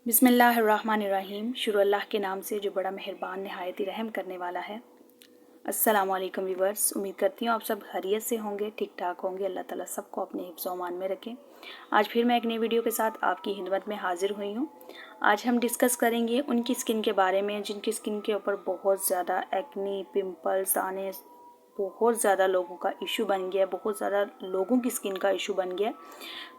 बिस्मिल्लाहिर्रहमानिर्रहीम। शुरू अल्लाह के नाम से जो बड़ा मेहरबान नहायत ही रहम करने वाला है। अस्सलाम वालेकुम व्यूअर्स, उम्मीद करती हूँ आप सब खैरियत से होंगे, ठीक ठाक होंगे। अल्लाह ताला सबको अपने हिफ्ज़ व अमान में रखें। आज फिर मैं एक नई वीडियो के साथ आपकी खिदमत में हाजिर हुई हूँ। आज हम डिस्कस करेंगे उनकी स्किन के बारे में जिनकी स्किन के ऊपर बहुत ज़्यादा एक्नी, पिंपल्स, दाने बहुत ज़्यादा लोगों का इशू बन गया है, बहुत ज़्यादा लोगों की स्किन का इशू बन गया है।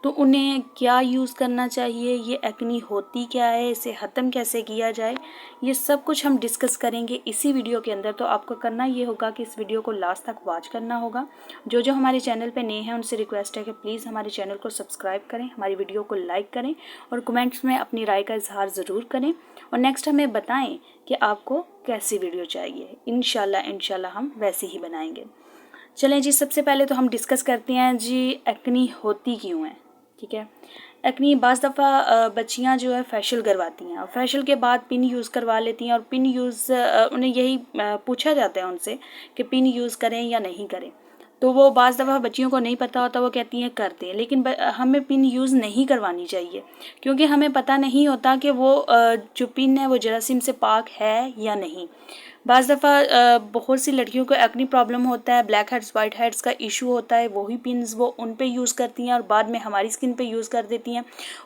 तो उन्हें क्या यूज़ करना चाहिए, ये एक्नी होती क्या है, इसे ख़त्म कैसे किया जाए, ये सब कुछ हम डिस्कस करेंगे इसी वीडियो के अंदर। तो आपको करना ये होगा कि इस वीडियो को लास्ट तक वॉच करना होगा। जो हमारे चैनल पे नए हैं उनसे रिक्वेस्ट है कि प्लीज़ हमारे चैनल को सब्सक्राइब करें, हमारी वीडियो को लाइक करें और कमेंट्स में अपनी राय का इजहार ज़रूर करें और नेक्स्ट हमें बताएं कि आपको कैसी वीडियो चाहिए। इंशाल्लाह हम वैसी ही बनाएंगे। चलें जी, सबसे पहले तो हम डिस्कस करते हैं जी एक्नी होती क्यों है। ठीक है, एक्नी बाज़ दफ़ा बच्चियां जो है फेशियल करवाती हैं और फेशियल के बाद पिन यूज़ करवा लेती हैं और पिन यूज़ उन्हें यही पूछा जाता है उनसे कि पिन यूज़ करें या नहीं करें। तो वो बाज़ दफ़ा बच्चियों को नहीं पता होता, वो कहती हैं करते हैं, लेकिन हमें पिन यूज़ नहीं करवानी चाहिए क्योंकि हमें पता नहीं होता कि वो जो पिन है वो जरासीम से पाक है या नहीं। बाज़ दफ़ा बहुत सी लड़कियों को एक्नी प्रॉब्लम होता है, ब्लैक हेड्स वाइट हेड्स का इशू होता है, वही पिन्स वो उन पे यूज़ करती हैं और बाद में हमारी स्किन पे यूज़ कर देती हैं।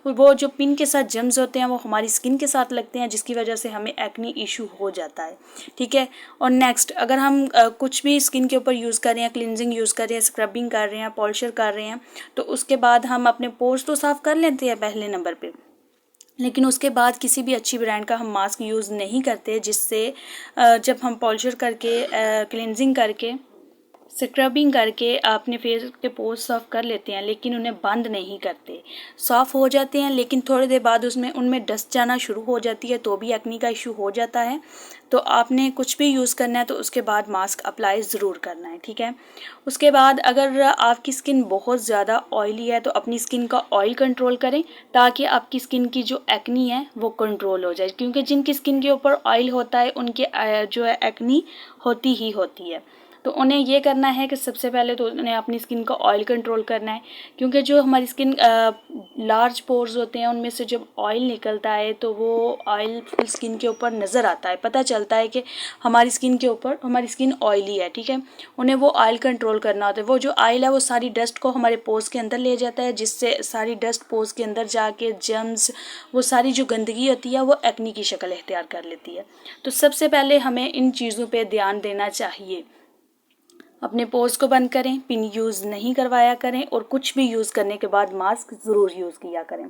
वो जो पिन के साथ जम्स होते हैं वो हमारी स्किन के साथ लगते हैं, जिसकी वजह से हमें एक्नी इशू हो जाता है। ठीक है, और नेक्स्ट अगर हम कुछ भी स्किन के ऊपर यूज़ कर रहे हैं, क्लिनजिंग यूज़ कर रहे हैं, स्क्रबिंग कर रहे हैं, पॉलिशर कर रहे हैं, तो उसके बाद हम अपने पोर्स तो साफ़ कर लेते हैं पहले नंबर पर, लेकिन उसके बाद किसी भी अच्छी ब्रांड का हम मास्क यूज़ नहीं करते, जिससे जब हम पॉलिशर करके क्लिनजिंग करके स्क्रबिंग करके अपने फेस के पोर्स साफ़ कर लेते हैं, लेकिन उन्हें बंद नहीं करते। साफ़ हो जाते हैं लेकिन थोड़ी देर बाद उनमें डस्ट जाना शुरू हो जाती है, तो भी एक्नी का इशू हो जाता है। तो आपने कुछ भी यूज़ करना है तो उसके बाद मास्क अप्लाई ज़रूर करना है। ठीक है, उसके बाद अगर आपकी स्किन बहुत ज़्यादा ऑयली है तो अपनी स्किन का ऑयल कंट्रोल करें ताकि आपकी स्किन की जो एक्नी है वो कंट्रोल हो जाए, क्योंकि जिनकी स्किन के ऊपर ऑयल होता है उनके जो है एक्नी होती ही होती है। तो उन्हें ये करना है कि सबसे पहले तो उन्हें अपनी स्किन का ऑयल कंट्रोल करना है, क्योंकि जो हमारी स्किन लार्ज पोर्स होते हैं उनमें से जब ऑयल निकलता है तो वो ऑयल स्किन के ऊपर नज़र आता है, पता चलता है कि हमारी स्किन के ऊपर हमारी स्किन ऑयली है। ठीक है, उन्हें वो ऑयल कंट्रोल करना होता है। वो जो ऑयल है वो सारी डस्ट को हमारे पोर्स के अंदर ले जाता है, जिससे सारी डस्ट पोर्स के अंदर जाके जर्म्स, वो सारी जो गंदगी होती है वो एक्नी की शक्ल इख्तियार कर लेती है। तो सबसे पहले हमें इन चीज़ों पर ध्यान देना चाहिए। अपने पोर्स को बंद करें, पिन यूज़ नहीं करवाया करें और कुछ भी यूज़ करने के बाद मास्क ज़रूर यूज़ किया करें।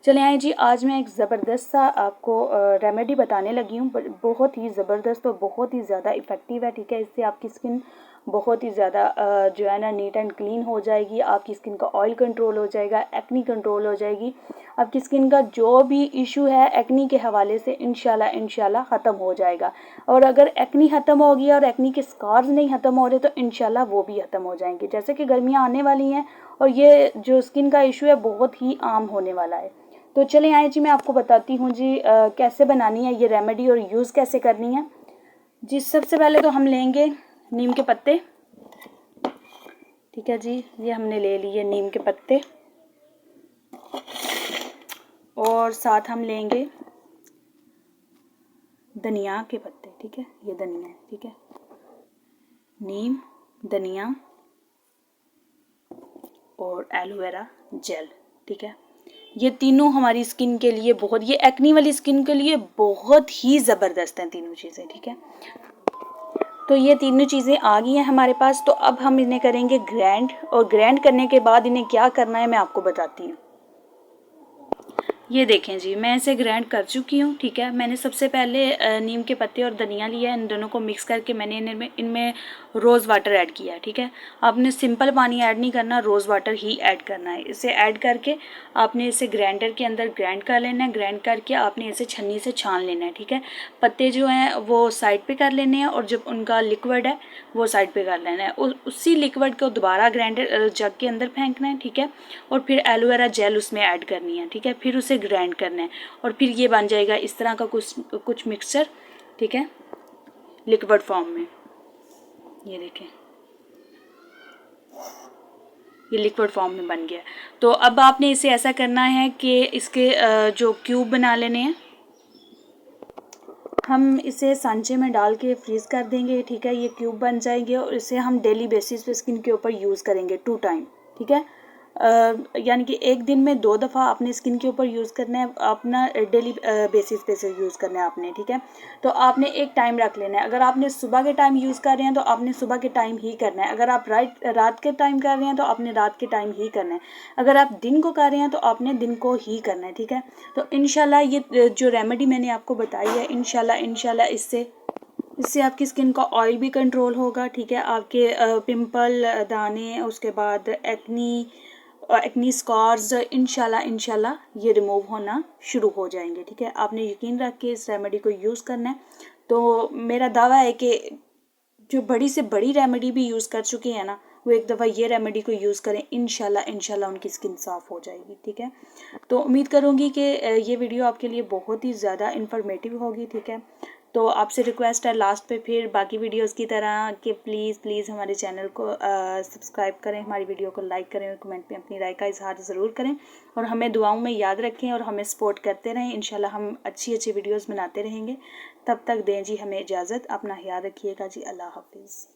चले आए जी, आज मैं एक ज़बरदस्त सा आपको रेमेडी बताने लगी हूँ, बहुत ही ज़बरदस्त और बहुत ही ज़्यादा इफ़ेक्टिव है। ठीक है, इससे आपकी स्किन बहुत ही ज़्यादा जो है ना नीट एंड क्लीन हो जाएगी, आपकी स्किन का ऑयल कंट्रोल हो जाएगा, एक्नी कंट्रोल हो जाएगी, आपकी स्किन का जो भी इशू है एक्नी के हवाले से इंशाल्लाह ख़त्म हो जाएगा। और अगर एक्नी ख़त्म होगी और एक्नी के स्कार्स नहीं ख़त्म हो रहे तो इंशाल्लाह वो भी ख़त्म हो जाएंगे। जैसे कि गर्मियाँ आने वाली हैं और ये जो स्किन का इशू है बहुत ही आम होने वाला है। तो चले आए जी, मैं आपको बताती हूँ जी कैसे बनानी है ये रेमेडी और यूज़ कैसे करनी है जी। सबसे पहले तो हम लेंगे नीम के पत्ते। ठीक है जी, ये हमने ले लिए नीम के पत्ते और साथ हम लेंगे धनिया के पत्ते। ठीक है, ये धनिया है। ठीक है, नीम, धनिया और एलोवेरा जेल। ठीक है, ये तीनों हमारी स्किन के लिए बहुत, ये एक्नी वाली स्किन के लिए बहुत ही ज़बरदस्त हैं तीनों चीज़ें। ठीक है, तो ये तीनों चीज़ें आ गई हैं हमारे पास। तो अब हम इन्हें करेंगे ग्राइंड, और ग्राइंड करने के बाद इन्हें क्या करना है मैं आपको बताती हूँ। ये देखें जी, मैं इसे ग्राइंड कर चुकी हूँ। ठीक है, मैंने सबसे पहले नीम के पत्ते और धनिया लिया है, इन दोनों को मिक्स करके मैंने इनमें रोज़ वाटर ऐड किया है। ठीक है, आपने सिंपल पानी ऐड नहीं करना, रोज़ वाटर ही ऐड करना है। इसे ऐड करके आपने इसे ग्राइंडर के अंदर ग्राइंड कर लेना है। ग्राइंड करके आपने इसे छन्नी से छान लेना है। ठीक है, पत्ते जो हैं वो साइड पर कर लेने हैं और जब उनका लिक्विड है वो साइड पर कर लेना है। उसी लिक्विड को दोबारा ग्राइंडर जग के अंदर फेंकना है। ठीक है, और फिर एलोवेरा जेल उसमें ऐड करनी है। ठीक है, फिर उसे ग्राइंड करना है और फिर ये बन जाएगा इस तरह का कुछ मिक्सचर। ठीक है, लिक्विड फॉर्म में। ये देखें, ये लिक्विड फॉर्म में बन गया। तो अब आपने इसे ऐसा करना है कि इसके जो क्यूब बना लेने हैं, हम इसे सांचे में डाल के फ्रीज़ कर देंगे, ठीक है। ये क्यूब बन जाएंगे और इसे हम डेली बेसिस पे स्किन के ऊपर यूज़ करेंगे 2 टाइम, ठीक है। यानी कि एक दिन में 2 दफ़ा अपने स्किन के ऊपर यूज़ करना है, अपना डेली बेसिस पे से यूज़ करना है आपने, ठीक है। तो आपने एक टाइम रख लेना है। अगर आपने सुबह के टाइम यूज़ कर रहे हैं तो आपने सुबह के टाइम ही करना है। अगर आप रात के टाइम कर रहे हैं तो आपने रात के टाइम ही करना है। अगर आप दिन को कर रहे हैं तो आपने दिन को ही करना है, ठीक है। तो इंशाल्लाह ये जो रेमेडी मैंने आपको बताई है, इंशाल्लाह इससे आपकी स्किन का ऑयल भी कंट्रोल होगा, ठीक है। आपके पिंपल, दाने, उसके बाद एक्नी स्कॉर्स इंशाल्लाह ये रिमूव होना शुरू हो जाएंगे, ठीक है। आपने यकीन रख के इस रेमेडी को यूज़ करना है। तो मेरा दावा है कि जो बड़ी से बड़ी रेमेडी भी यूज़ कर चुके हैं ना, वो एक दफ़ा ये रेमेडी को यूज़ करें, इंशाल्लाह उनकी स्किन साफ़ हो जाएगी, ठीक है। तो उम्मीद करूँगी कि ये वीडियो आपके लिए बहुत ही ज़्यादा इन्फॉर्मेटिव होगी, ठीक है। तो आपसे रिक्वेस्ट है लास्ट पे फिर बाकी वीडियोस की तरह कि प्लीज़ हमारे चैनल को सब्सक्राइब करें, हमारी वीडियो को लाइक करें और कमेंट में अपनी राय का इजहार ज़रूर करें और हमें दुआओं में याद रखें और हमें सपोर्ट करते रहें। इंशाल्लाह हम अच्छी वीडियोस बनाते रहेंगे। तब तक दें जी हमें इजाज़त। अपना ख्याल रखिएगा जी। अल्लाह हाफिज़।